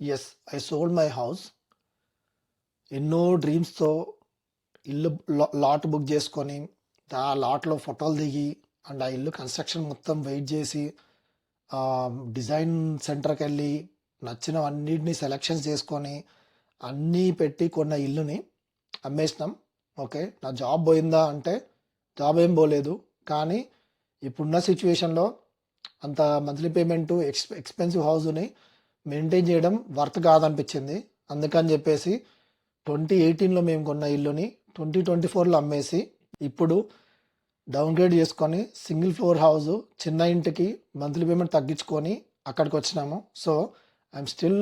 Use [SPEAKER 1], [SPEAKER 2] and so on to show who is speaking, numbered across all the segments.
[SPEAKER 1] Yes. I sold my house. ఎన్నో డ్రీమ్స్‌తో ఇల్లు lot book చేసుకొని, ఆ లాట్‌లో ఫోటోలు దిగి, అండ్ ఆ ఇల్లు కన్‌స్ట్రక్షన్ మొత్తం వెయిట్ చేసి, డిజైన్ సెంటర్‌కెళ్ళి నచ్చినవన్నిటిని సెలక్షన్స్ చేసుకొని, అన్నీ పెట్టి కొన్న ఇల్లుని అమ్మేసినాం. ఓకే. నా జాబ్ పోయిందా అంటే, జాబ్ ఏం పోలేదు. కానీ ఇప్పుడున్న సిట్యుయేషన్‌లో అంత మంత్లీ పేమెంటు ఎక్స్‌పెన్సివ్ హౌస్‌ని మెయింటైన్ చేయడం వర్త్ కాదనిపించింది. అందుకని చెప్పేసి 2018లో మేము కొన్న ఇల్లుని 2024లో అమ్మేసి, ఇప్పుడు డౌన్‌గ్రేడ్ చేసుకొని సింగిల్ ఫ్లోర్ హౌసు, చిన్న ఇంటికి మంత్లీ పేమెంట్ తగ్గించుకొని అక్కడికొచ్చినాము. So, I'm still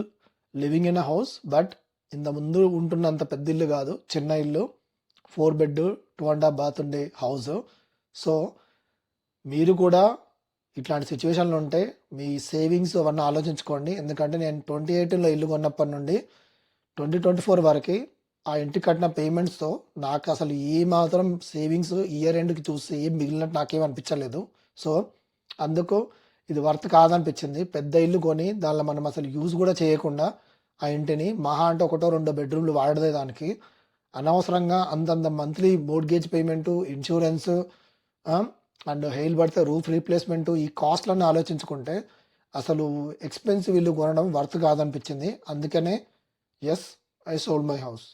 [SPEAKER 1] living in a house. But ఇంతకుముందు ఉంటున్నంత పెద్ద ఇల్లు కాదు. చిన్న ఇల్లు, 4 బెడ్, 2 బాత్ ఉండే హౌసు. సో, మీరు కూడా ఇట్లాంటి సిచ్యువేషన్‌లో ఉంటే మీ సేవింగ్స్ అవన్నీ ఆలోచించుకోండి. ఎందుకంటే నేను 2018లో ఇల్లు కొన్నప్పటి నుండి 2024 వరకి ఆ ఇంటికి కట్టిన పేమెంట్స్‌తో నాకసలు ఏమాత్రం సేవింగ్స్ ఇయర్ ఎండ్‌కి చూస్తే ఏం మిగిలినట్టు నాకేం అనిపించలేదు. సో, అందుకు ఇది వర్త్ కాదనిపించింది. పెద్ద ఇల్లు కొని దానిలో మనం అసలు యూజ్ కూడా చేయకుండా ఆ ఇంటిని మహా అంటే ఒకటో, రెండో బెడ్‌రూమ్‌లు వాడేదే దానికి అనవసరంగా అంతంత monthly mortgage payment, insurance, and hail పడితే రూఫ్ రీప్లేస్‌మెంటు, ఈ కాస్ట్‌లన్నీ ఆలోచించుకుంటే అసలు ఎక్స్‌పెన్సివ్ ఇల్లు కొనడం వర్త్ కాదనిపించింది. అందుకనే yes, I sold my house.